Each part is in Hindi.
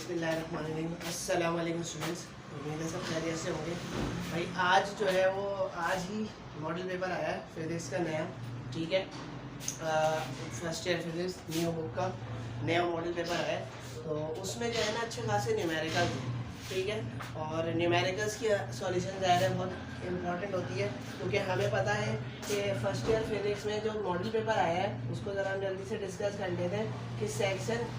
बिस्मिल्लाहिर्रहमानिर्रहीम। अस्सलाम वालेकुम स्टूडेंट्स, उम्मीद है सब खैरियत से होंगे। भाई आज जो है वो आज ही मॉडल पेपर आया है फिजिक्स का नया, ठीक है। First year physics new book का नया मॉडल पेपर आया है। तो उसमें जो है ना अच्छे खासे न्यूमेरिकल, ठीक है। और न्यूमेरिकल्स की सॉल्यूशन ज़्यादा बहुत इम्पॉर्टेंट होती है, क्योंकि हमें पता है कि फर्स्ट ईयर फिजिक्स में जो मॉडल पेपर आया है उसको ज़रा हम जल्दी से डिस्कस कर लेते हैं कि सेक्शन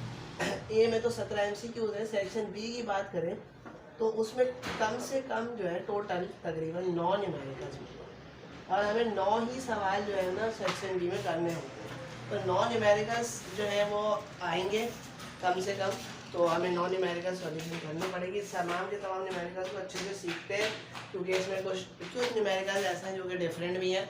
ए में तो 17 MCQs है। सेक्शन बी की बात करें तो उसमें कम से कम जो है टोटल तकरीबन 9 न्यूमेरिकल्स मिले और हमें 9 ही सवाल जो है ना सेक्शन बी में करने होते हैं। तो 9 न्यूमेरिकल्स जो है वो आएंगे कम से कम, तो हमें 9 न्यूमेरिकल सॉल्यूशन करनी पड़ेगी। तमाम के तमाम न्यूमेरिकल्स को अच्छे से सीखते हैं, क्योंकि इसमें कुछ न्यूमेरिकल्स ऐसे हैं जो कि डिफरेंट भी हैं,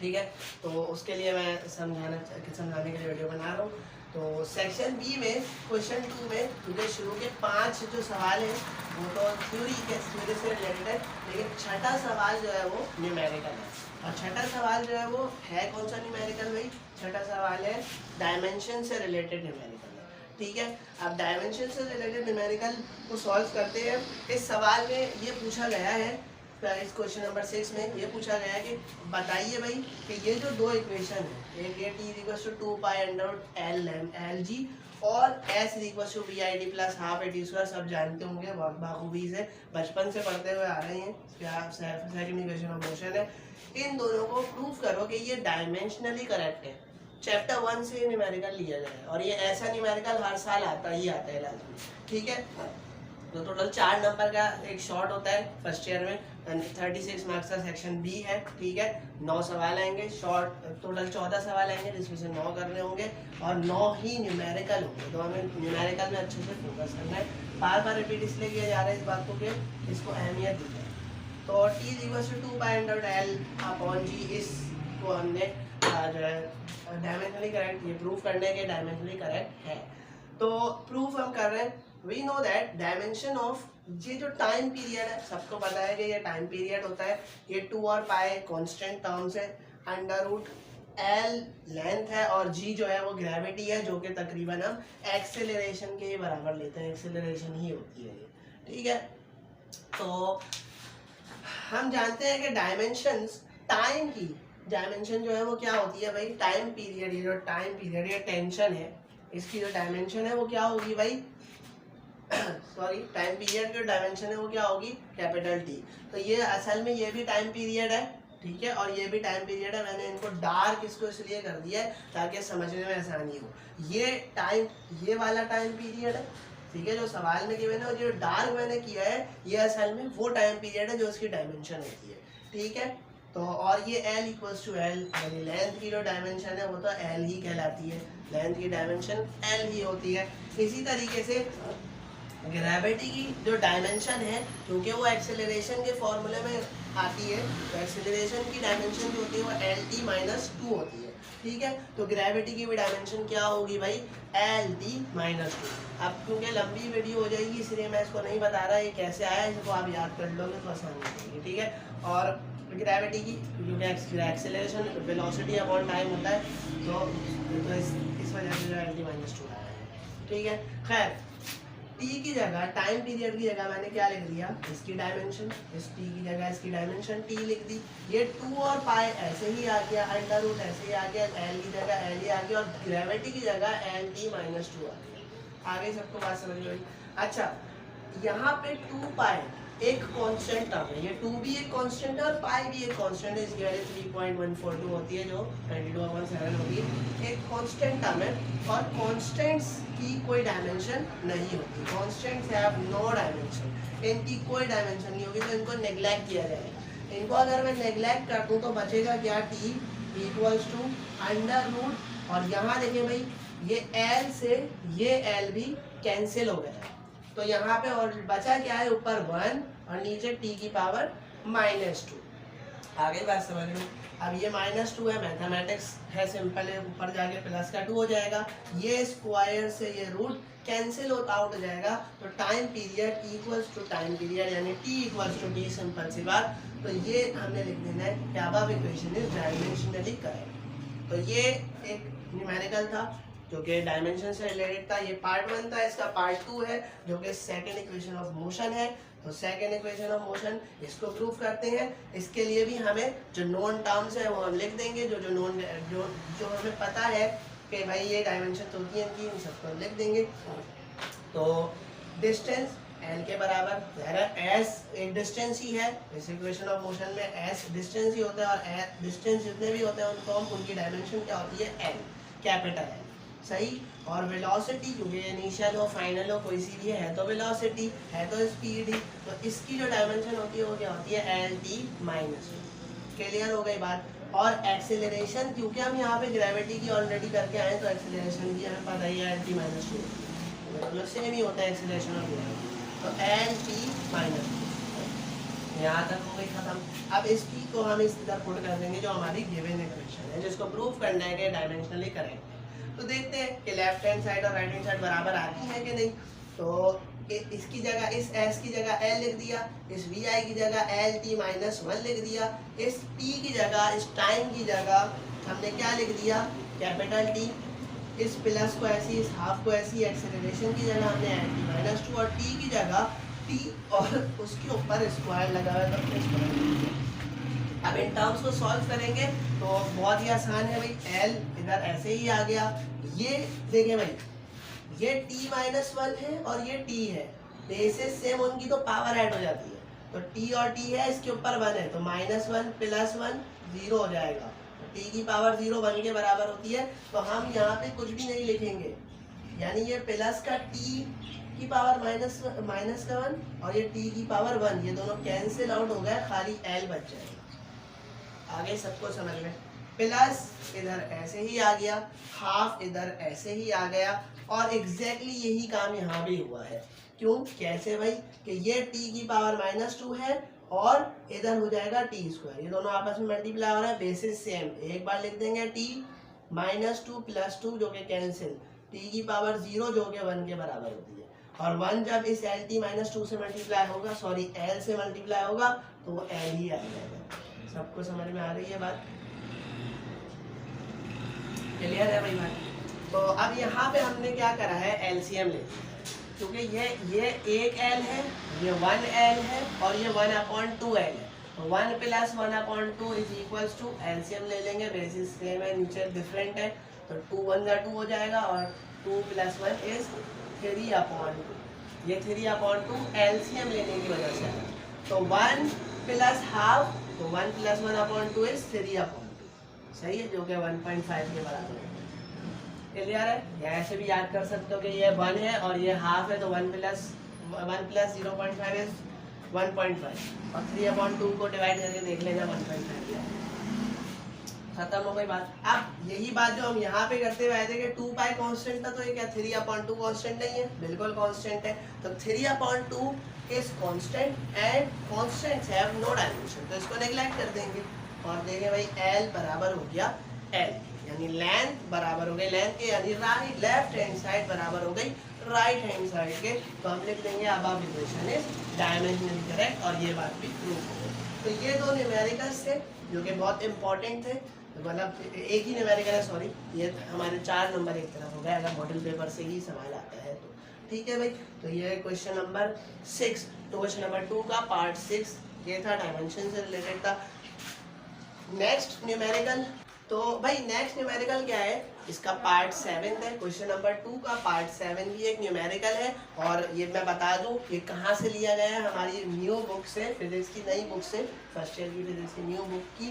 ठीक है। तो उसके लिए मैं समझाने के लिए वीडियो बना रहा हूँ। तो सेक्शन बी में क्वेश्चन 2 में मुझे शुरू के 5 जो सवाल हैं वो तो थ्योरी से रिलेटेड है, लेकिन छठा सवाल जो है वो न्यूमेरिकल है। और छठा सवाल जो है वो है कौन सा न्यूमेरिकल भाई? छठा सवाल है डायमेंशन से रिलेटेड न्यूमेरिकल, ठीक है। अब डायमेंशन से रिलेटेड न्यूमेरिकल को सॉल्व करते हैं। इस सवाल में ये पूछा गया है, इस क्वेश्चन नंबर 6 में ये पूछा गया है कि बताइए भाई कि ये जो दो इक्वेशन है, एक ये t = 2 pi under L G और s = BID + ½ AT², सब जानते होंगे बाखूबी से, बचपन से पढ़ते हुए आ रहे हैं, सेकंड इक्वेशन ऑफ मोशन है। इन दोनों को प्रूव करो कि ये डायमेंशनली करेक्ट है। चैप्टर 1 से न्यूमेरिकल लिया गया है और ये ऐसा न्यूमेरिकल हर साल आता है लाजमी, ठीक है। तो टोटल 4 नंबर का एक शॉर्ट होता है फर्स्ट ईयर में, 36 मार्क्स का सेक्शन बी है, ठीक है। 9 सवाल आएंगे, शॉर्ट टोटल 14 सवाल आएंगे, जिसमें से 9 करने होंगे और 9 ही न्यूमेरिकल होंगे। तो हमें न्यूमेरिकल में अच्छे से फोकस करना है। बार बार रिपीट इसलिए किया जा रहा है इस बात को कि इसको अहमियत दी जाए। तो t = 2 पाई अंडर L/G, इसको हमने जो है डायमेंशनली करेक्ट, ये प्रूफ करने के डायमेंशनली करेक्ट है। तो प्रूफ हम कर रहे हैं। We know that dimension of ये जो टाइम पीरियड है, सबको पता है कि ये टाइम पीरियड होता है। ये 2 और पाई कांस्टेंट टर्म्स है, √L लेंथ है और g जो है वो ग्रेविटी है, जो कि तकरीबन हम एक्सेलरेशन के बराबर लेते हैं, एक्सेलरेशन ही होती है ये, ठीक है। तो हम जानते हैं कि डायमेंशंस, टाइम की डायमेंशन जो है वो क्या होती है भाई? टाइम पीरियड, ये जो टाइम पीरियड ये टेंशन है, इसकी जो डायमेंशन है वो क्या होगी भाई? सॉरी, टाइम पीरियड की डायमेंशन है वो क्या होगी? Capital T। तो ये असल में ये भी टाइम पीरियड है, ठीक है, और ये भी टाइम पीरियड है। मैंने इनको डार्क इसको इसलिए कर दिया है ताकि समझने में आसानी हो। ये वाला टाइम पीरियड है, ठीक है, जो सवाल में गिवन है, और जो डार्क मैंने किया है ये असल में वो टाइम पीरियड है जो उसकी डायमेंशन होती है, ठीक है। तो और ये L = L, यानी लेंथ की जो डायमेंशन है वो तो L ही कहलाती है, लेंथ की डायमेंशन L ही होती है। इसी तरीके से ग्रेविटी की जो डायमेंशन है, क्योंकि वो एक्सेलरेशन के फॉर्मूले में आती है, तो एक्सेलरेशन की डायमेंशन जो होती है वो LT - 2 होती है, ठीक है। तो ग्रेविटी की भी डायमेंशन क्या होगी भाई? LT - 2। अब क्योंकि लंबी वीडियो हो जाएगी इसलिए मैं इसको नहीं बता रहा ये कैसे आया, इसको आप याद कर लोगे तो आसानी होगी, ठीक है। और ग्रेविटी की क्योंकि एक्सेलरेशन वेलोसिटी अपॉन टाइम होता है, तो इस वजह से जो LT - 2 आया है, ठीक है। खैर, t की जगह, टाइम पीरियड की जगह मैंने क्या लिख दिया? इसकी डायमेंशन, इस t की जगह इसकी डायमेंशन t लिख दी। ये 2 और पाई ऐसे ही आ गया, √ ऐसे ही आ गया, L की जगह L ही आ गया और ग्रेविटी की जगह LT - 2 आ गया। आगे सबको बात समझ में आई? अच्छा, यहाँ पे 2 पाई एक कांस्टेंट टर्म है, ये 2 भी एक कांस्टेंट है और पाई भी एक कांस्टेंट है, इसकी वैल्यू 3.142 होती है, जो 22/7 होती है। एक कांस्टेंट टर्म है और कांस्टेंट्स की कोई डायमेंशन नहीं होती। कांस्टेंट्स हैव नो डायमेंशन, इनकी कोई डायमेंशन नहीं होगी, तो इनको नेग्लेक्ट किया जाएगा। इनको अगर मैं नेग्लेक्ट कर दूँ तो बचेगा क्या? t = √, और यहाँ देखिए भाई ये L से ये L भी कैंसिल हो गया है, तो यहाँ पे और बचा क्या है? ऊपर 1 और नीचे t की पावर -2। आगे बात समझ लो। अब ये -2 है, मैथमेटिक्स है, सिंपल है, ऊपर जाके प्लस का 2 हो जाएगा, ये स्क्वायर से ये रूट कैंसिल आउट हो जाएगा, तो टाइम पीरियड = टाइम पीरियड, यानी t = t, सिंपल सी बात। तो ये हमने लिख देना है कि above equation is dimensionally correct. तो ये एक न्यूमेरिकल था, जो कि डायमेंशन से रिलेटेड था। ये पार्ट 1 था, इसका पार्ट 2 है जो कि सेकंड इक्वेशन ऑफ मोशन है। तो सेकंड इक्वेशन ऑफ मोशन इसको प्रूव करते हैं। इसके लिए भी हमें जो नोन टर्म्स है वो हम लिख देंगे, जो हमें पता है कि भाई ये डायमेंशन होती है इनकी, इन सबको हम लिख देंगे। तो डिस्टेंस एल के बराबर, एस एक डिस्टेंस ही है, इस इक्वेशन ऑफ मोशन में एस डिस्टेंस ही होता है, और डिस्टेंस जितने भी होते हैं उनको हम उनकी डायमेंशन क्या होती है, एल, कैपिटल एल, सही। और वेलोसिटी, क्योंकि इनिशियल हो फाइनल हो कोई सी भी है तो वेलोसिटी है तो स्पीड ही, तो इसकी जो डायमेंशन होती है वो क्या होती है, एल टी माइनस। क्लियर हो गई बात। और एक्सेलरेशन, क्योंकि हम यहाँ पे ग्रेविटी की ऑलरेडी करके आए तो एक्सेलरेशन भी हमें पता ही है, एल टी माइनस टू, मतलब सेम ही होता है एक्सेलरेशन और ग्रेविटी। तो एल टी माइनस, यहाँ तक हो गई खत्म। अब इसकी को हम इस तरह पुट कर देंगे जो हमारी गिवन इक्वेशन है, जिसको प्रूव करना है कि डायमेंशनली करेक्ट है। तो देखते हैं कि लेफ्ट हैंड साइड और राइट हैंड साइड बराबर आती है कि नहीं। तो इसकी जगह, इस एस की जगह एल लिख दिया, इस वी आई की जगह एल टी माइनस 1 लिख दिया, इस टी की जगह, इस टाइम की जगह हमने क्या लिख दिया, कैपिटल टी। इस प्लस को ऐसी, इस हाफ को ऐसी, एक्सेलरेशन की जगह हमने एल टी माइनस 2 और टी की जगह टी और उसके ऊपर स्क्वायर लगा हुआ है तो स्क्वायर। अब इन टर्म्स को सॉल्व करेंगे तो बहुत ही आसान है भाई। एल इधर ऐसे ही आ गया, ये देखिए भाई, ये t माइनस 1 है और ये t है, बेसिस सेम उनकी तो पावर ऐड हो जाती है। तो t और t है, इसके ऊपर 1 है तो माइनस 1 प्लस 1 0 हो जाएगा। t की पावर 0 1 के बराबर होती है, तो हम यहाँ पे कुछ भी नहीं लिखेंगे, यानी ये प्लस का t की पावर माइनस का 1 और ये t की पावर 1, ये दोनों कैंसिल आउट हो गए, खाली l बच जाएगा। आगे सबको समझ में, प्लस इधर ऐसे ही आ गया, हाफ इधर ऐसे ही आ गया, और एग्जैक्टली यही काम यहाँ भी हुआ है। क्यों, कैसे भाई, कि ये t की पावर माइनस 2 है और इधर हो जाएगा टी स्क्वायर, ये दोनों आपस में मल्टीप्लाई हो रहा है, बेसिस सेम। एक बार लिख देंगे t माइनस 2 प्लस 2 जो कि कैंसिल, t की पावर 0 जो कि 1 के बराबर होती है, और 1 जब इस एल टी माइनस 2 से मल्टीप्लाई होगा, सॉरी एल से मल्टीप्लाई होगा तो वो एल ही आ जाएगा। सबको समझ में आ रही है बात, क्लियर है भाई बात। तो अब यहाँ पे हमने क्या करा है, एलसीएम ले लिया है, क्योंकि ये एक एल है, ये 1 एल है और ये 1/2 एल है। तो 1 plus 1/2 is equals to, LCM ले लेंगे, बेसिस सेम है, नीचे डिफरेंट है, तो 2 1 2 हो जाएगा, और 2 प्लस 1 इज 3/2, ये 3/2 एलसीएम लेने की वजह से। तो 1 प्लस हाफ, तो 1 प्लस 1/2 इज 3/2, सही है, जो कि 1.5 के बराबर है। क्लियर है, या ऐसे भी याद कर सकते हो कि ये 1 है और ये हाफ है, तो 1 प्लस 0.5 इज 1.5, और 3/2 को डिवाइड करके देख लेना, 1.5। खत्म हो गई बात। अब यही बात जो हम यहाँ पे करते हुए आए थे कि 2 पाई कांस्टेंट था, तो ये क्या 3/2 कांस्टेंट नहीं है, बिल्कुल कांस्टेंट है। तो 3/2 is constant and constants have no dimension, तो इसको नेग्लेक्ट कर देंगे और देंगे भाई l बराबर हो गया l, यानी लेंथ बराबर हो गई लेंथ के, यानी राइट लेफ्ट हैंड साइड बराबर हो गई राइट हैंड साइड के। तो हम लिख देंगे above equation is dimensionally correct, और ये बात भी प्रूव हो गई। तो ये दो न्यूमेरिकल्स थे जो कि बहुत इंपॉर्टेंट थे, मतलब एक ही न्यूमेरिकल है, सॉरी, ये हमारे 4 नंबर एक तरफ हो गए अगर मॉडल पेपर से ही सवाल आता है तो, ठीक है भाई। तो ये क्वेश्चन नंबर 6, तो क्वेश्चन नंबर 2 का पार्ट 6 ये था, डायमेंशन से रिलेटेड था। नेक्स्ट न्यूमेरिकल, तो भाई नेक्स्ट न्यूमेरिकल क्या है, इसका पार्ट 7 है, क्वेश्चन नंबर 2 का पार्ट 7 भी एक न्यूमेरिकल है। और ये मैं बता दूं ये कहाँ से लिया गया है, हमारी न्यू बुक से, फिजिक्स की नई बुक से, फर्स्ट ईयर की फिजिक्स की न्यू बुक की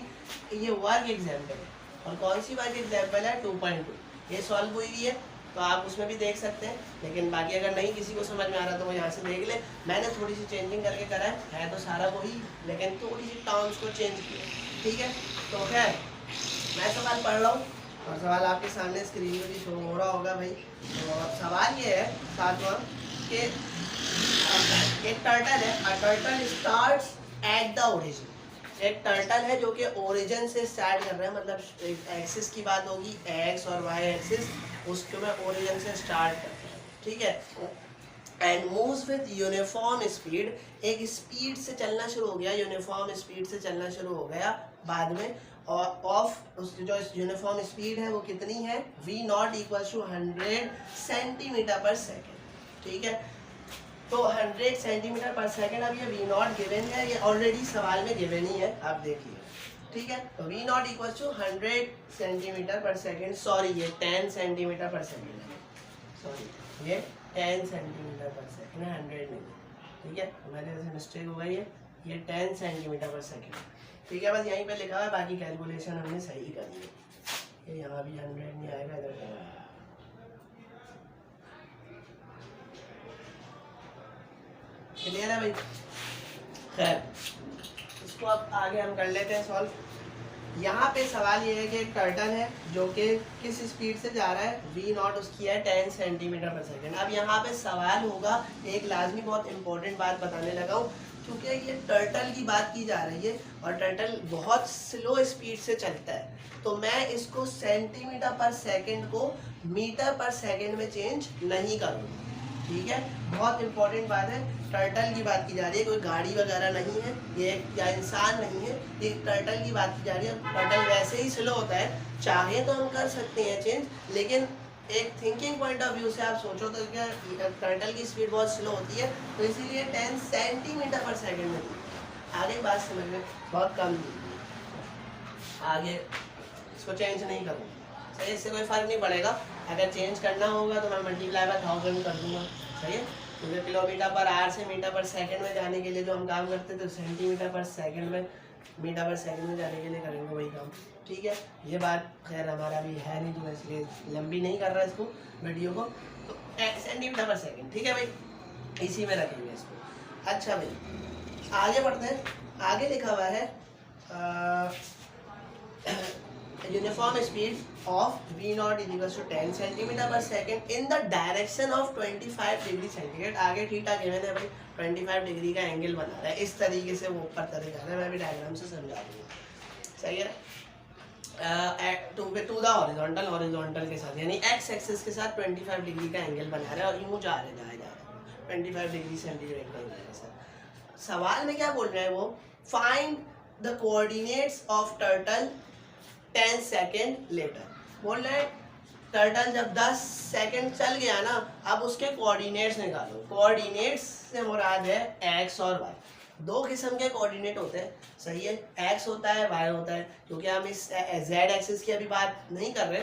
ये वर्क एग्जाम्पल है। और कौन सी वर्क एग्जाम्पल है, 2.2, ये सॉल्व हुई हुई है, तो आप उसमें भी देख सकते हैं। लेकिन बाकी अगर नहीं किसी को समझ में आ रहा तो वो यहाँ से देख ले, मैंने थोड़ी सी चेंजिंग करके करा है तो सारा वही, लेकिन थोड़ी सी टर्म्स को चेंज किया, ठीक है। तो खैर मैं सवाल पढ़ रहा हूँ और सवाल आपके सामने स्क्रीन पे भी शो हो रहा होगा भाई। तो सवाल ये है 7वां कि एक टर्टल है, अ turtle starts at the origin, एक टर्टल है जो कि ओरिजिन से स्टार्ट कर रहा है, मतलब एक्सिस की बात होगी, एक्स और वाई एक्सिस, उसको मैं ओरिजिन से स्टार्ट करता हूँ, ठीक है। And moves with uniform speed, एक स्पीड से चलना शुरू हो गया, यूनिफॉर्म स्पीड से चलना शुरू हो गया बाद में, ऑफ जो यूनिफॉर्म स्पीड है वो कितनी है, V not equal to 100 centimetre per second. ठीक है, तो 100 सेंटीमीटर पर सेकेंड। अब ये वी नॉट गिवन है, ये ऑलरेडी सवाल में गिवन ही है, आप देखिए। ठीक है, तो V not equal to 100 centimetre per second, sorry ये 10 सेंटीमीटर पर सेकेंड है, सॉरी ये 10 सेंटीमीटर पर सेकेंड है, 100 नहीं। ठीक है, हमारे से मिस्टेक हो गई है, ये 10 सेंटीमीटर पर सेकेंड। ठीक है, बस यहीं पे लिखा हुआ है, बाकी कैलकुलेशन हमने सही करी है। ये यहाँ भी 100 नहीं आएगा, इधर क्लियर है भाई। खैर, इसको अब आगे हम कर लेते हैं सॉल्व। यहाँ पे सवाल ये है कि एक टर्टल है जो कि किस स्पीड से जा रहा है, वी नॉट उसकी है 10 सेंटीमीटर पर सेकेंड। अब यहाँ पे सवाल होगा, एक लाजमी बहुत इंपॉर्टेंट बात बताने लगा हूँ, क्योंकि ये टर्टल की बात की जा रही है और टर्टल बहुत स्लो स्पीड से चलता है, तो मैं इसको सेंटीमीटर पर सेकेंड को मीटर पर सेकेंड में चेंज नहीं करूँगा। ठीक है, बहुत इंपॉर्टेंट बात है, टर्टल की बात की जा रही है, कोई गाड़ी वगैरह नहीं है ये, या इंसान नहीं है, ये टर्टल की बात की जा रही है। टर्टल वैसे ही स्लो होता है, चाहे तो हम कर सकते हैं चेंज, लेकिन एक थिंकिंग पॉइंट ऑफ व्यू से आप सोचो तो क्या टर्टल की स्पीड बहुत स्लो होती है, तो इसीलिए 10 सेंटीमीटर पर सेकेंड में दी। आगे बात समझ में बहुत कम दी, आगे इसको चेंज नहीं करूँगा, सही, इससे कोई फ़र्क नहीं पड़ेगा। अगर चेंज करना होगा तो मैं मल्टीप्लाई बाय 1000 कर दूंगा, सही है, क्योंकि किलोमीटर पर आवर से मीटर पर सेकंड में जाने के लिए जो हम काम करते थे, तो सेंटीमीटर पर सेकंड में मीटर पर सेकंड में जाने के लिए करेंगे वही काम। ठीक है, ये बात खैर हमारा भी है नहीं, तो मैं इसलिए लंबी नहीं कर रहा इसको वीडियो को, तो सेंटीमीटर पर सेकेंड। ठीक है भाई, इसी में रखेंगे इसको। अच्छा भाई, आगे बढ़ते हैं। आगे लिखा हुआ है uniform speed of V nought is equal to 10 centimetre per second in the direction of 25 degree centigrade. आगे थीटा गिवन है भाई, 25 डिग्री का एंगल बना रहा है, इस तरीके से वो ऊपर तरह जा रहा है, मैं भी डायग्राम से समझा दूंगा, सही है। टू द हॉरिजॉन्टल, हॉरिजॉन्टल के साथ यानी एक्स एक्सिस के साथ 25 डिग्री का एंगल बना रहा है और यूं जा रहा है 25 डिग्री सेंटीग्रेड का एंगल है सर। सवाल में क्या बोल रहे हैं वो, find the coordinates of turtle 10 second later. बोल रहे हैं टर्टल जब 10 सेकेंड चल गया ना, अब उसके कोऑर्डिनेट्स निकालो। कोऑर्डिनेट्स से मुराद है एक्स और वाई, दो किस्म के कोऑर्डिनेट होते हैं, सही है, एक्स होता है वाई होता है, क्योंकि हम इस जेड एक्सिस की अभी बात नहीं कर रहे,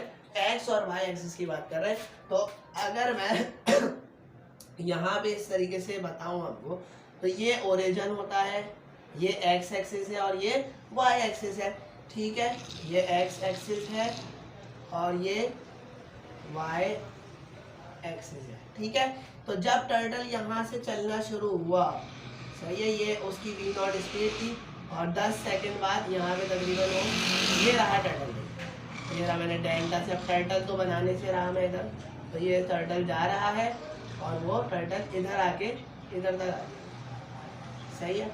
एक्स और वाई एक्सिस की बात कर रहे हैं। तो अगर मैं यहाँ पे इस तरीके से बताऊँ आपको, तो ये ओरिजिन होता है, ये एक्स एक्सिस है और ये वाई एक्सिस है। ठीक है, ये एक्स एक्सिस है और ये वाई एक्सिस है। ठीक है, तो जब टर्टल यहाँ से चलना शुरू हुआ, सही है, ये उसकी वी नॉट स्पीड थी और 10 सेकंड बाद यहाँ पे तकरीबन हो, ये रहा टर्टल, ये रहा, मैंने डेल्टा से टर्टल तो बनाने से रहा मैं इधर, तो ये टर्टल जा रहा है और वो टर्टल इधर आके इधर तक आ गया, सही है।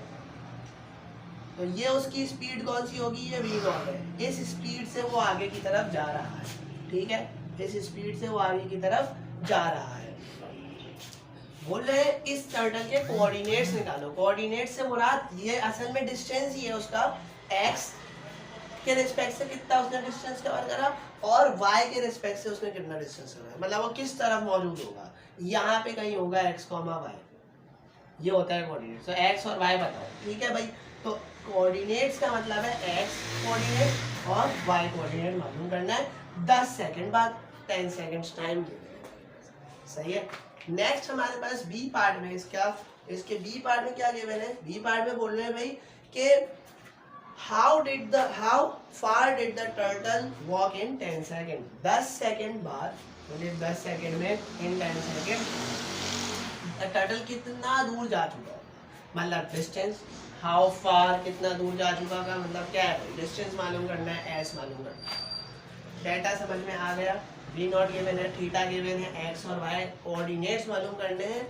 तो ये उसकी स्पीड कौन सी होगी, ये वी नॉट है, इस स्पीड से वो आगे की तरफ जा रहा है। ठीक है, इस स्पीड से वो आगे की तरफ जा रहा है। बोल रहे हैं इस टर्टल के कोऑर्डिनेट्स निकालो। कोऑर्डिनेट्स से मुराद ये असल में डिस्टेंस ही है उसका, एक्स के रिस्पेक्ट से कितना उसने डिस्टेंस कवर करा और वाई के रिस्पेक्ट से उसने कितना डिस्टेंस कवर, मतलब वो किस तरफ मौजूद होगा, यहाँ पे कहीं होगा एक्स कॉमा वाई, ये होता है कोऑर्डिनेट। तो एक्स और वाई बताओ। ठीक है भाई, तो कोऑर्डिनेट्स का मतलब है एक्स कोऑर्डिनेट और वाई कोऑर्डिनेट मालूम करना है 10 सेकंड बाद, 10 सेकंड्स टाइम, सही है। नेक्स्ट हमारे पास बी पार्ट में इसके बी पार्ट में क्या गिवन है, बी पार्ट में बोल रहे हैं भाई कि how far did the turtle walk in 10 second. 10 second बाद, मतलब 10 सेकंड में इन 10 सेकंड टर्टल कितना दूर जा चुका है, मतलब डिस्टेंस, हाउ फार कितना दूर जा चुका का मतलब क्या है, डिस्टेंस मालूम करना है, एस मालूम करना है। डेटा समझ में आ गया, वी नॉट गिवन है, थीटा गिवन है, एक्स और वाई कोऑर्डिनेट्स मालूम करने हैं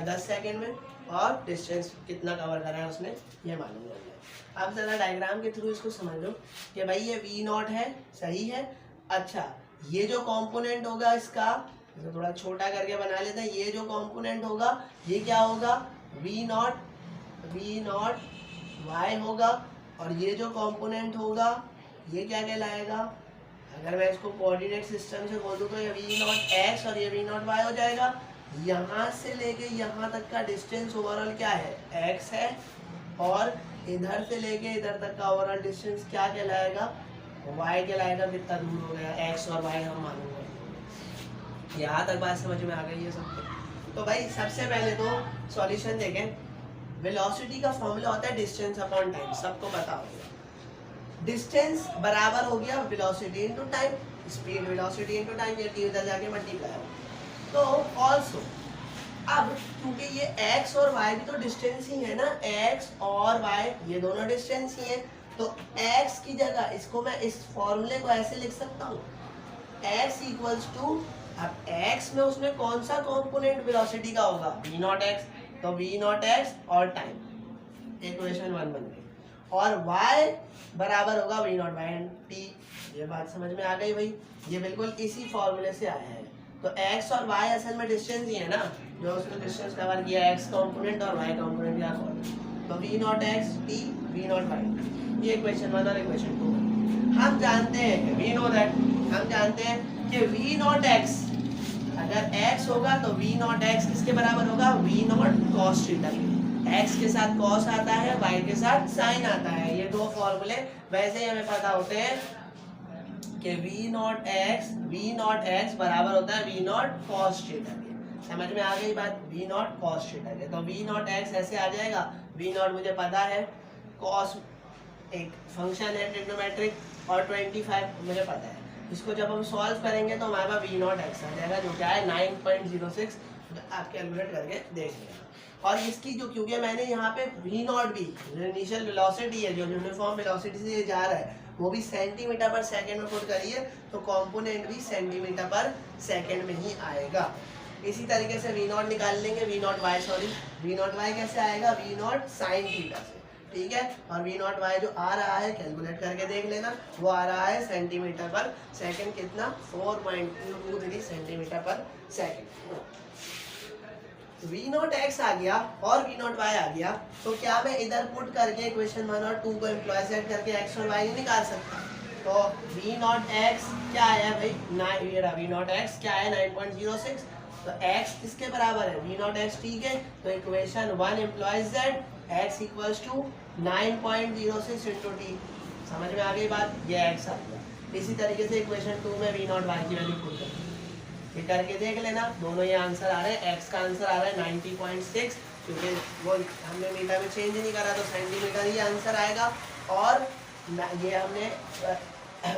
10 सेकंड में, और डिस्टेंस कितना कवर करा है उसने ये मालूम करना है। अब जरा डायग्राम के थ्रू इसको समझ लो कि भाई ये वी नॉट है, सही है। अच्छा, ये जो कंपोनेंट होगा इसका, तो थोड़ा छोटा करके बना लेते हैं, ये जो कंपोनेंट होगा ये क्या होगा, वी नॉट वाई होगा और ये जो कंपोनेंट होगा ये क्या कहलाएगा, अगर मैं इसको कोऑर्डिनेट सिस्टम से बोल दूँ तो ये v नॉट एक्स और ये v नॉट वाई हो जाएगा। यहाँ से लेके यहाँ तक का डिस्टेंस ओवरऑल क्या है, x है, और इधर से लेके इधर तक का ओवरऑल डिस्टेंस क्या कहलाएगा, y कहलाएगा। कितना दूर हो गया, x और y हम मालूम करेंगे। यहाँ तक बात समझ में आ गई है सबको। तो भाई सबसे पहले तो सॉल्यूशन देखें। वेलोसिटी का फॉर्मूला होता है डिस्टेंस अपॉन टाइम, सबको पता होगा। डिस्टेंस बराबर हो गया velocity into time, speed velocity into time, ये टी उधर जाके मल्टीप्लाई होगा। तो ऑल्सो अब क्योंकि ये x और y भी तो डिस्टेंस ही है ना, x और y ये दोनों डिस्टेंस ही है, तो x की जगह इसको मैं इस फॉर्मूले को ऐसे लिख सकता हूँ, x इक्वल्स टू, अब x में उसमें कौन सा कंपोनेंट वेलोसिटी का होगा, v नॉट x, तो v नॉट x और टाइम, इक्वेशन 1 बन गई। और y बराबर होगा v नॉट बाई t। ये बात समझ में आ गई भाई, ये बिल्कुल इसी फॉर्मूले से आया है। तो x और y असल में डिस्टेंस ही है ना, जो उसने डिस्टेंस कवर किया, x कंपोनेंट और y कंपोनेंट क्या कॉर्डिनेट, तो v not x t v not y, ये इक्वेशन 1 और इक्वेशन 2। हम जानते हैं कि वी नो दैट, हम जानते हैं कि v नॉट x, अगर x होगा तो v नॉट x किसके बराबर होगा, v नॉट cos थीटा के। x के साथ cos आता है, y के साथ sin आता है, ये दो फॉर्मूले वैसे ही हमें पता होते हैं कि v नॉट x बराबर होता है v नॉट cos थीटा के। समझ में आ गई बात, v नॉट cos थीटा के। तो v नॉट x ऐसे आ जाएगा, v नॉट मुझे पता है, cos एक फंक्शन है ट्रिग्नोमेट्रिक और 25 मुझे पता है। इसको जब हम सॉल्व करेंगे तो हमारे पास v नॉट x आ जाएगा, जो क्या है 9.06, आप कैलकुलेट करके देख लेना। और इसकी जो, क्योंकि मैंने यहाँ पे v नॉट भी जो इनिशियल वेलोसिटी है, जो यूनिफॉर्म वेलोसिटी से ये जा रहा है, वो भी सेंटीमीटर पर सेकंड में पुट करिए, तो कंपोनेंट भी सेंटीमीटर पर सेकंड में ही आएगा। इसी तरीके से v नॉट निकाल लेंगे, v not y, sorry v not y कैसे आएगा, v नॉट साइन थीटा से, ठीक है। और v नॉट y जो आ रहा है कैलकुलेट करके देख लेना, वो आ रहा है सेंटीमीटर पर सेकंड, कितना 4.223 सेंटीमीटर पर सेकंड। v नॉट x आ गया और v नॉट y आ गया, तो क्या मैं इधर पुट करके इक्वेशन 1 और 2 को एम्प्लॉय सेट करके x और y निकाल सकता? तो v नॉट x क्या आया भाई, v नॉट x क्या है 9.06, तो x किसके बराबर है, v नॉट x, ठीक है। तो equation 1 employs that x equals to 9.06 into t। समझ में आ गई बात, ये x आ गया। इसी तरीके से इक्वेशन 2 में v नॉट y की वैल्यू पुट करें, ये करके देख लेना, दोनों ये आंसर आ रहे हैं। x का आंसर आ रहा है 90.6, क्योंकि वो हमने मीटर में चेंज नहीं करा तो सेंटीमीटर ही आंसर आएगा, और ये हमने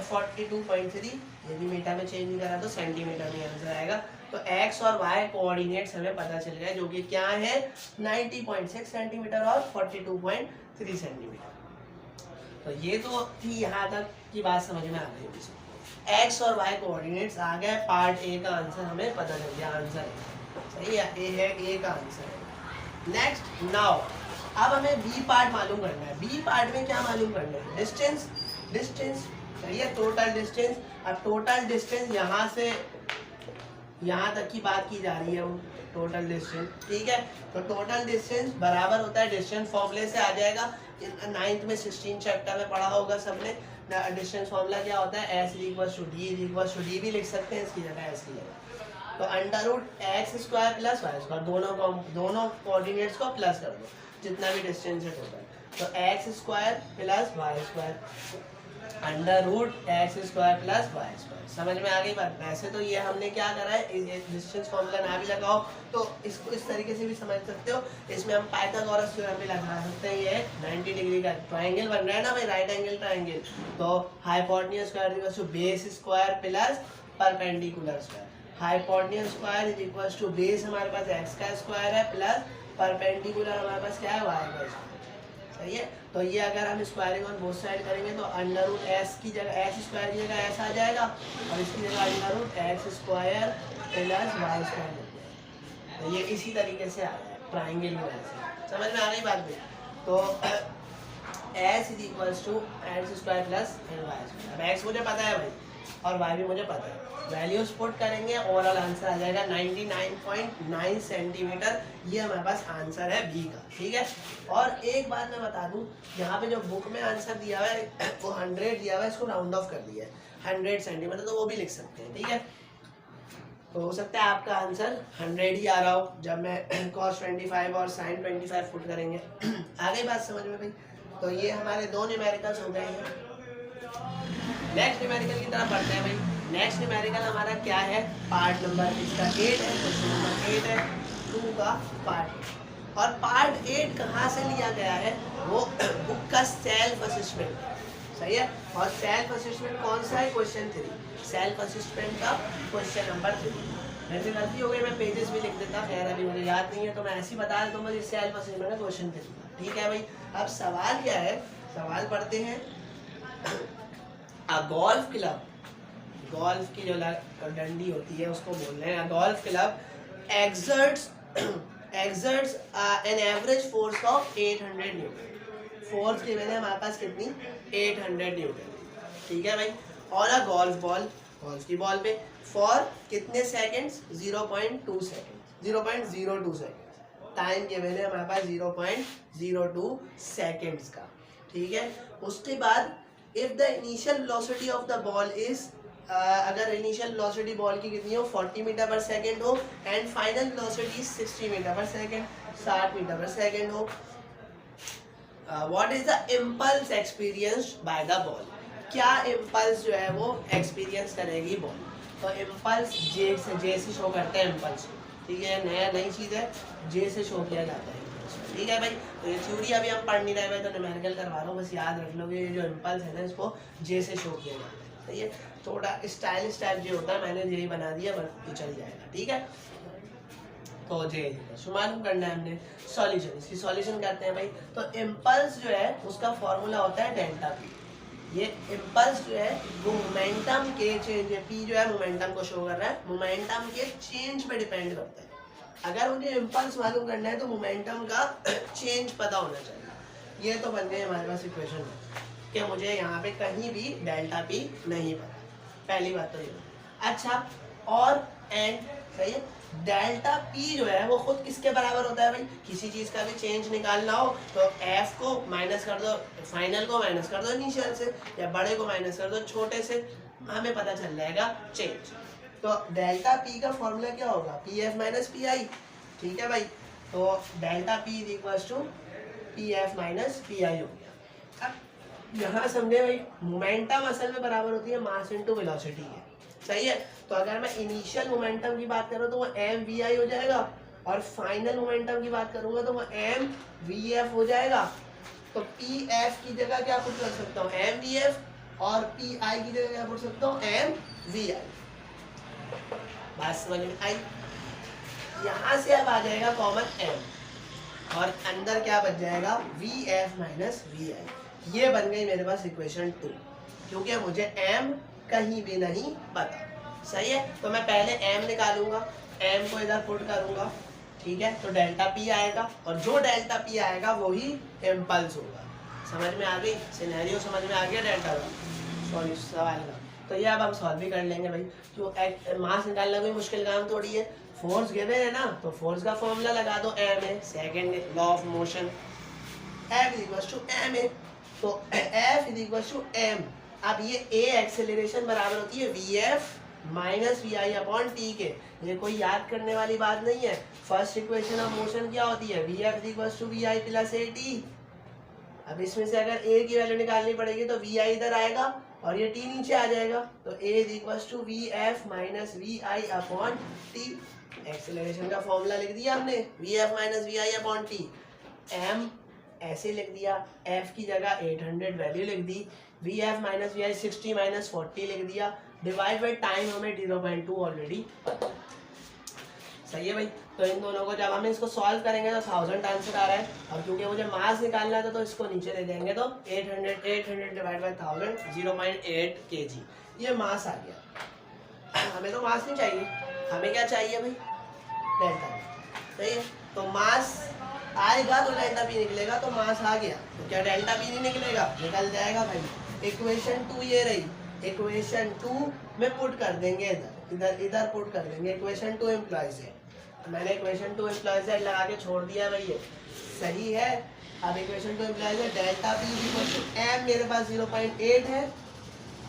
42.3, ये भी मीटर में चेंज नहीं करा तो सेंटीमीटर में आंसर आएगा। तो x और y कोऑर्डिनेट्स हमें पता चल गए, जो कि क्या है 90.6 सेंटीमीटर और 42.3 सेंटीमीटर। तो ये तो थी यहाँ तक की बात समझ में आ गई होगी। x और y कोऑर्डिनेट्स आ गए, पार्ट ए का आंसर हमें पता चल गया, आंसर सही है, ए है, ए का आंसर है। नेक्स्ट नाउ अब हमें बी पार्ट मालूम करना है। बी पार्ट में क्या मालूम करना है, डिस्टेंस, डिस्टेंस सही है, टोटल डिस्टेंस। अब टोटल डिस्टेंस यहाँ से यहाँ तक की बात की जा रही है, वो टोटल डिस्टेंस, ठीक है। तो टोटल डिस्टेंस बराबर होता है, डिस्टेंस फॉर्मूले से आ जाएगा, 9th में 16 चैप्टर में पढ़ा होगा सबने। डिस्टेंस फॉर्मूला क्या होता है, s इक्वल्स टू d भी लिख सकते हैं, इसकी जगह s की जगह। तो under root X square plus Y square, दोनों कोऑर्डिनेट्स को प्लस कर दो, जितना भी डिस्टेंस है टोटल। तो X square plus Y square, under root X square plus Y square. समझ में आ गई बात। वैसे तो ये हमने क्या करा है, डिस्टेंस फॉर्मूला ना भी लगाओ तो इसको इस तरीके से भी समझ सकते हो। इसमें हम पाइथागोरस थ्योरम भी लगा सकते हैं। ये 90 डिग्री का ट्रायंगल बन रहा है ना भाई, राइट एंगल ट्रायंगल। तो hypotenuse square equals to base square plus perpendicular square. Hypotenuse square is equals to base हमारे पास एक्स का स्क्वायर है प्लस परपेंडिकुलर हमारे पास क्या है, वाई का स्क्वायर। सही है। तो ये अगर हम स्क्वायरिंग ऑन बोथ साइड करेंगे तो अंडर रूट एस की जगह एस स्क्वायर की जगह एस आ जाएगा, और इसकी जगह under root X square plus Y square लग जाएगा। तो ये इसी तरीके से आ रहा है ट्राइंगल की वजह से। समझ में आ रही बात भी। तो S is equals to X square plus Y square. अब एक्स मुझे पता है भाई, और y भी मुझे पता है। वैल्यूज पुट करेंगे, ओवरऑल आंसर आ जाएगा 99.9 सेंटीमीटर। ये हमारे पास आंसर है बी का, ठीक है। और एक बात मैं बता दूं, यहाँ पे जो बुक में आंसर दिया हुआ है वो 100 दिया हुआ है, इसको राउंड ऑफ कर दिया है 100 सेंटीमीटर, तो वो भी लिख सकते हैं, ठीक है। तो हो सकता है आपका आंसर 100 ही आ रहा हो जब मैं cos 25 और sin 25 पुट करेंगे। आ गई बात समझ में भाई। तो ये हमारे दो न्यूमेरिकल्स हो गए हैं। नेक्स्ट न्यूमेरिकल की तरफ बढ़ते हैं भाई। नेक्स्ट न्यूमेरिकल हमारा क्या है, पार्ट नंबर इसका 8 है, क्वेश्चन नंबर 8 है 2 का पार्ट। और पार्ट 8 कहाँ से लिया गया है, वो बुक का सेल्फ असेसमेंट, सही है। और सेल्फ असेसमेंट कौन सा है, क्वेश्चन 3, सेल्फ असेसमेंट का क्वेश्चन नंबर 3। वैसे गलती हो गई, मैं पेजेस भी लिख देता, खैर अभी मुझे याद नहीं है तो मैं ऐसे ही बता देता हूँ, मुझे सेल्फ असेसमेंट का क्वेश्चन 3, ठीक है भाई। अब सवाल क्या है, सवाल पढ़ते हैं। गोल्फ क्लब, गोल्फ की जो डंडी होती है उसको बोल रहे हैं golf club exerts an average force of 800 Newton. Force की वजह हमारे पास कितनी, 800 न्यूटन, ठीक है भाई। और अ गोल्फ बॉल, गोल्फ की बॉल पे फॉर कितने सेकंड्स, 0.2 सेकंड, 0.02 सेकंड। टाइम के वजह हमारे पास 0.02 सेकंड्स का, ठीक है। उसके बाद if the initial velocity of the ball is, अगर इनिशियल वेलोसिटी बॉल की कितनी हो, 40 मीटर पर सेकेंड हो, एंड फाइनल वेलोसिटी 60 मीटर पर सेकेंड, 60 मीटर पर सेकेंड हो। What is the impulse experienced by the ball, क्या इम्पल्स जो है वो एक्सपीरियंस करेगी बॉल। तो इम्पल्स जे से शो करते हैं इम्पल्स, ठीक है, नई चीज़ है, जे से शो किया जाता है, ठीक है भाई। तो ये थ्योरी अभी हम पढ़ नहीं रहे भाई, तो न्यूमेरिकल करवा रहा हूँ, बस याद रख लोगे ये जो इम्पल्स है ना इसको जे से शो किया जाता है, तो ये थोड़ा स्टाइलिश टाइप जो होता है, मैंने यही बना दिया, बस ये चल जाएगा, ठीक है। तो जे मालूम करना है हमने। सॉल्यूशन, इसकी सॉल्यूशन करते हैं भाई। तो इम्पल्स जो है उसका फॉर्मूला होता है डेल्टा पी। ये इम्पल्स जो है वो मोमेंटम के चेंज, पी जो है मोमेंटम को शो कर रहा है, मोमेंटम के चेंज पे डिपेंड करता है। अगर मुझे इम्पल्स मालूम करना है तो मोमेंटम का चेंज पता होना चाहिए। ये तो बन गए हमारे पास इक्वेशन कि मुझे यहाँ पे कहीं भी डेल्टा पी नहीं पता, पहली बात तो ये। अच्छा, और एंड सही है, डेल्टा पी जो है वो खुद किसके बराबर होता है भाई, किसी चीज का भी चेंज निकालना हो तो एफ को माइनस कर दो, फाइनल को माइनस कर दो इनिशियल से, या बड़े को माइनस कर दो छोटे से, हमें पता चल जाएगा चेंज। तो डेल्टा पी का फॉर्मूला क्या होगा, P F minus P I, ठीक है भाई। तो delta P is equal to P F minus P I हो गया। अब यहाँ समझे भाई, मोमेंटम असल में बराबर होती है मास इनटू वेलोसिटी है, सही है। तो अगर मैं इनिशियल मोमेंटम की बात करूँ तो वो एम वी आई हो जाएगा, और फाइनल मोमेंटम की बात करूँगा तो वो एम वी एफ हो जाएगा। तो पी एफ की जगह क्या पुट कर सकता हूँ, एम वी एफ, और पी आई की जगह क्या पुट सकता हूँ, एम वी आई। बात समझ में आई। यहाँ से अब आ जाएगा कॉमन m, और अंदर क्या बच जाएगा, we F minus V I. ये बन गई मेरे पास इक्वेशन 2, क्योंकि मुझे m कहीं भी नहीं पता, सही है। तो मैं पहले m निकालूंगा, m को इधर पुट करूंगा, ठीक है। तो डेल्टा p आएगा, और जो डेल्टा p आएगा वही इम्पल्स होगा। समझ में आ गई, सिनेरियो समझ में आ गया डेल्टा का, सॉरी सवाल का। तो ये अब हम सॉल्व भी कर लेंगे भाई, जो मास निकालना कोई मुश्किल काम थोड़ी है। फोर्स गिवन है ना, तो फोर्स का फॉर्मूला लगा दो, M A, second law of motion, F is equal to M A, तो F is equal to M. अब ये ए एक्सेलरेशन बराबर होती है V F minus V I upon T के। ये कोई याद करने वाली बात नहीं है। फर्स्ट इक्वेशन ऑफ मोशन क्या होती है, V F is equal to V I plus A T. अब इसमें से अगर ए की वैल्यू निकालनी पड़ेगी तो वी आई इधर आएगा और ये टी नीचे आ जाएगा, तो A is equal to V F minus V I upon T. Acceleration का फॉर्मूला लिख दिया हमने, V F minus V I upon T. M ऐसे लिख दिया, एफ की जगह 800 वैल्यू लिख दी, V F minus V I 60 minus 40 लिख दिया, डिवाइड बाई टाइम हमें 0.2 ऑलरेडी पता, सही है भाई। तो इन दोनों को जब हम इसको सॉल्व करेंगे तो 1000 आंसर आ रहा है, और क्योंकि मुझे मास निकालना था तो इसको नीचे ले देंगे, तो 800 डिवाइड बाई 1000 0.8 kg, ये मास आ गया। हमें तो मास नहीं चाहिए, हमें क्या चाहिए भाई, डेल्टा पी, सही है। तो मास आएगा तो डेल्टा पी निकलेगा, तो मास आ गया, तो क्या डेल्टा पी नहीं निकलेगा, निकल जाएगा भाई। इक्वेशन 2 ये रही, इक्वेशन 2 में पुट कर देंगे, इधर पुट कर देंगे। इक्वेशन 2 एम्प्लॉय से मैंने इक्वेशन 2 एम्प्लॉय से लगा के छोड़ दिया भाई, ये सही है। अब इक्वेशन 2 एम्प्लॉय से delta P equal to M मेरे पास 0.8 है,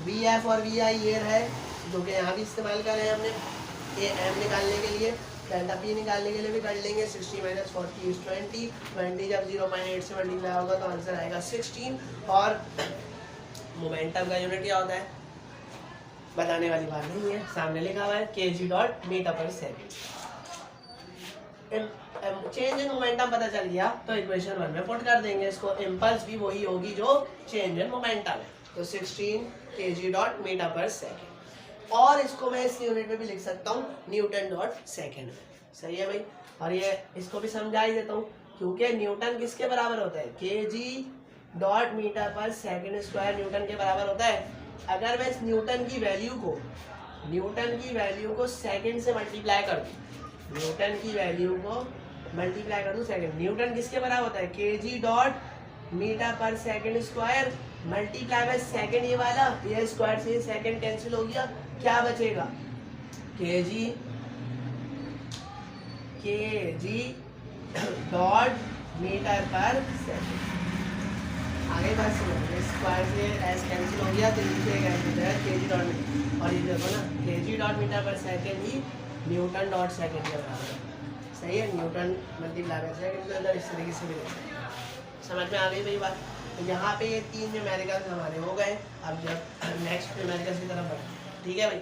वी एफ और वी आई ये है जो कि यहाँ भी इस्तेमाल करें हमने ये एम निकालने के लिए, डेल्टा पी निकालने के लिए भी कर लेंगे। 60 माइनस 40 इज 20, 20 जब 0.8 से मल्टीप्लाई होगा तो आंसर आएगा 16। और मोमेंटम का यूनिट क्या होता है बताने वाली बात नहीं है, सामने लिखा हुआ है kg/मीटर/सेकंड। चेंज इन मोमेंटम पता चल गया तो इक्वेशन 1 में पुट कर देंगे इसको। इम्पल्स भी वही होगी जो चेंज इन मोमेंटम है, तो 16 kg/मीटर/सेकंड। और इसको मैं इस यूनिट में भी लिख सकता हूँ न्यूटन/सेकंड में, सही है भाई। और ये इसको भी समझा ही देता हूँ क्योंकि न्यूटन किसके बराबर होता है, kg/मीटर/सेकंड न्यूटन के बराबर होता है। अगर मैं इस न्यूटन की वैल्यू को सेकंड से मल्टीप्लाई कर दूँ, न्यूटन की वैल्यू को मल्टीप्लाई कर दूँ सेकंड, न्यूटन किसके बराबर होता है kg/मीटर/सेकंड मल्टीप्लाई बाय सेकंड, ये वाला ये स्क्वायर से सेकंड कैंसिल हो गया, क्या बचेगा kg/मीटर/सेकंड। आगे बात सुनो, स्क्वायर से एस कैंसिल हो गया तो नीचे कैंसिल है kg/मीटर, और ये देखो ना kg/मीटर/सेकंड ही न्यूटन/सेकंड के बराबर है, सही है। न्यूटन मल्टीप्लाई बाय सेकंड के अंदर इस तरीके से भी लिख सकते हैं। समझ में आ गई भाई बात। तो यहाँ पे ये 3 न्यूमेरिकल्स हमारे हो गए। अब जब नेक्स्ट न्यूमेरिकल्स की तरफ बढ़े, ठीक है भाई।